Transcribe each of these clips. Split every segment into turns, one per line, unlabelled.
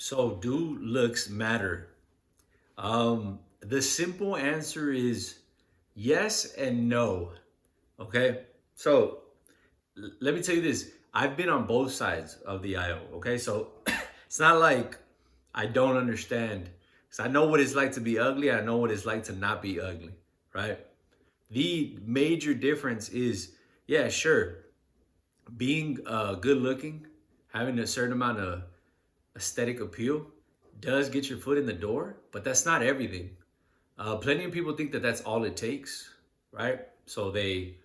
So, do looks matter? The simple answer is yes and no. Okay. So, let me tell you this. I've been on both sides of the aisle. Okay. So, it's not like I don't understand. Because I know what it's like to be ugly. I know what it's like to not be ugly. Right. The major difference is, yeah, sure, being good looking, having a certain amount of aesthetic appeal does get your foot in the door, but that's not everything. Plenty of people think that that's all it takes, right? So they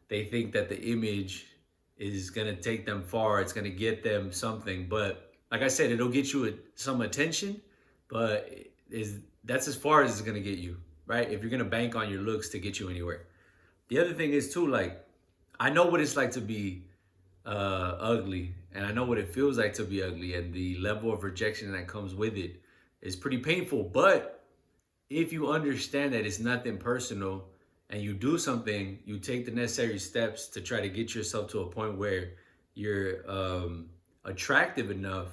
think that the image is gonna take them far. It's gonna get them something, but like I said, it'll get you some attention, but is that's as far as it's gonna get you, right? If you're gonna bank on your looks to get you anywhere. The other thing is too, like I know what it's like to be ugly, and I know what it feels like to be ugly, and the level of rejection that comes with it is pretty painful. But if you understand that it's nothing personal and you do something, you take the necessary steps to try to get yourself to a point where you're attractive enough,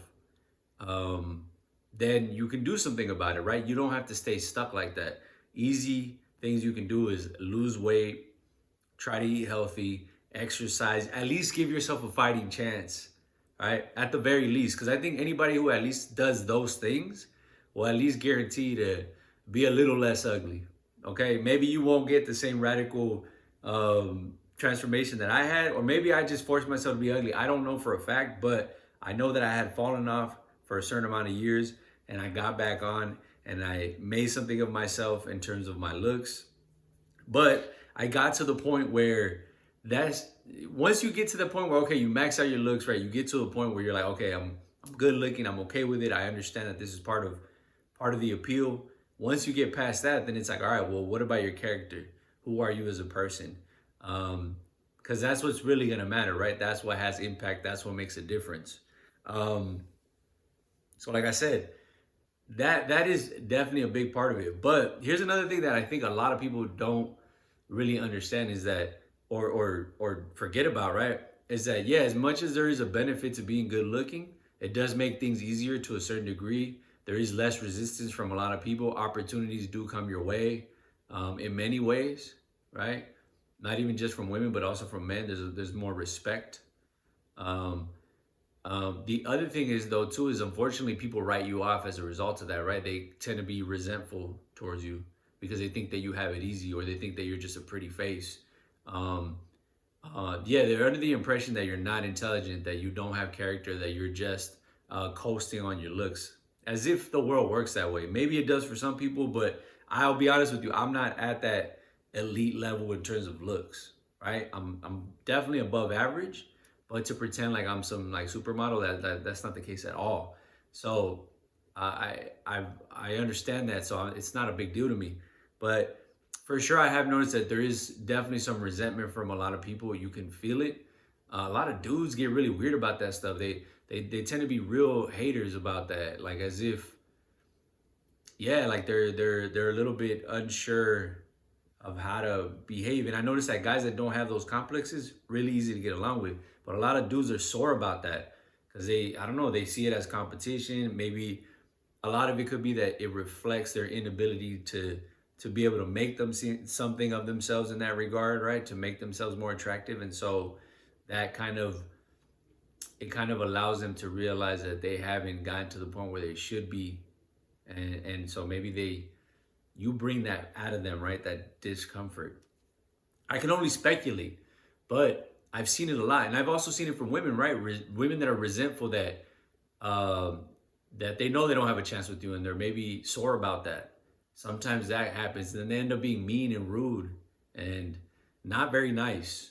um, then you can do something about it, right? You don't have to stay stuck like that. Easy things you can do is lose weight, try to eat healthy, exercise, at least give yourself a fighting chance, right? At the very least, because I think anybody who at least does those things will at least guarantee to be a little less ugly. Okay, maybe you won't get the same radical transformation that I had, or maybe I just forced myself to be ugly. I don't know for a fact, but I know that I had fallen off for a certain amount of years, and I got back on, and I made something of myself in terms of my looks. But I got to the point where that's once you get to the point where okay, you max out your looks, right? You get to a point where you're like, okay, I'm good looking, I'm okay with it. I understand that this is part of the appeal. Once you get past that, then it's like, all right, well, what about your character? Who are you as a person? Because that's what's really gonna matter, right? That's what has impact. That's what makes a difference. Um, so, like I said, that is definitely a big part of it. But here's another thing that I think a lot of people don't really understand is that or forget about, right? Is that yeah, as much as there is a benefit to being good looking, it does make things easier to a certain degree. There is less resistance from a lot of people. Opportunities do come your way in many ways, right? Not even just from women, but also from men. There's more respect. Um, the other thing is though too is unfortunately people write you off as a result of that, right? They tend to be resentful towards you because they think that you have it easy or they think that you're just a pretty face. Um, yeah, they're under the impression that you're not intelligent, that you don't have character, that you're just coasting on your looks, as if the world works that way. Maybe it does for some people, but I'll be honest with you, I'm not at that elite level in terms of looks, right? I'm definitely above average, but to pretend like I'm some like supermodel, that's not the case at all. So I understand that, so it's not a big deal to me. But for sure, I have noticed that there is definitely some resentment from a lot of people. You can feel it. A lot of dudes get really weird about that stuff. They tend to be real haters about that, like as if yeah, like they're a little bit unsure of how to behave. And I noticed that guys that don't have those complexes really easy to get along with. But a lot of dudes are sore about that because I don't know, they see it as competition. Maybe a lot of it could be that it reflects their inability to be able to make them see something of themselves in that regard, right? To make themselves more attractive. And so that kind of allows them to realize that they haven't gotten to the point where they should be. And so maybe you bring that out of them, right? That discomfort. I can only speculate, but I've seen it a lot, and I've also seen it from women, right? Women that are resentful um, that they know they don't have a chance with you, and they're maybe sore about that. Sometimes that happens, and then they end up being mean and rude and not very nice.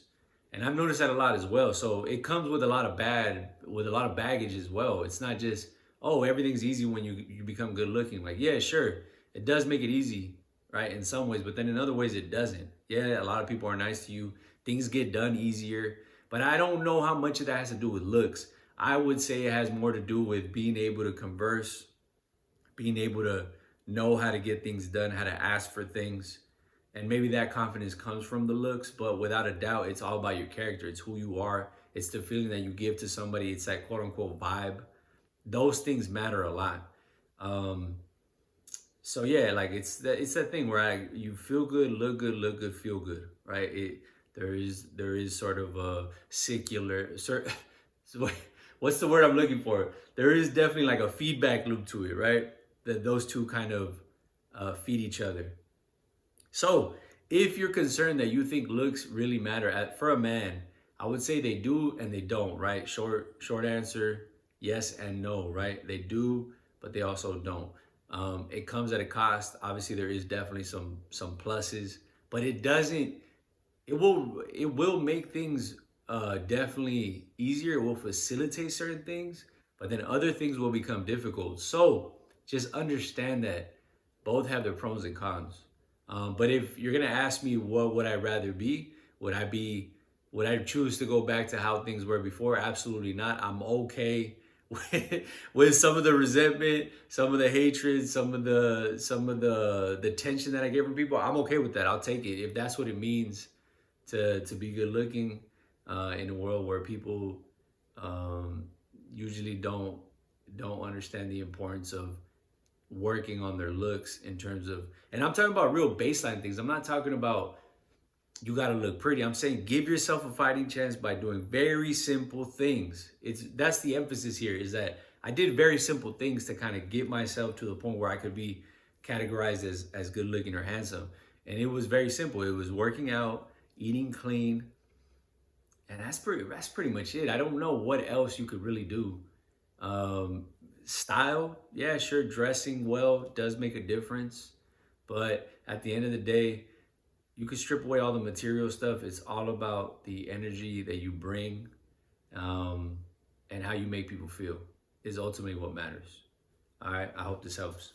And I've noticed that a lot as well. So it comes with with a lot of baggage as well. It's not just oh everything's easy when you become good looking. Like yeah, sure, it does make it easy, right? In some ways, but then in other ways it doesn't. Yeah, a lot of people are nice to you. Things get done easier, but I don't know how much of that has to do with looks. I would say it has more to do with being able to converse, being able to know how to get things done, how to ask for things. And maybe that confidence comes from the looks, but without a doubt, it's all about your character. It's who you are. It's the feeling that you give to somebody. It's that quote unquote vibe those things matter a lot. Um, so yeah, like it's that thing where you feel good, look good, feel good, right? There is sort of a secular so what's the word I'm looking for? There is definitely like a feedback loop to it, right? That those two kind of feed each other. So, if you're concerned that you think looks really matter for a man, I would say they do and they don't, right? Short answer, yes and no, right? They do, but they also don't. It comes at a cost. Obviously, there is definitely some pluses, but it doesn't. It will make things definitely easier. It will facilitate certain things, but then other things will become difficult. So just understand that both have their pros and cons. But if you're gonna ask me what would I rather be, would I be would I choose to go back to how things were before? Absolutely not. I'm okay with some of the resentment, some of the hatred, some of the tension that I get from people. I'm okay with that. I'll take it if that's what it means to be good looking in a world where people um, usually don't understand the importance of working on their looks in terms of, and I'm talking about real baseline things. I'm not talking about you got to look pretty. I'm saying give yourself a fighting chance by doing very simple things. That's the emphasis here, is that I did very simple things to kind of get myself to the point where I could be categorized as good looking or handsome. And it was very simple. It was working out, eating clean, and that's pretty much it. I don't know what else you could really do. Um, Style, yeah, sure, dressing well does make a difference, but at the end of the day, you can strip away all the material stuff. It's all about the energy that you bring, um, and how you make people feel is ultimately what matters. All right, I hope this helps.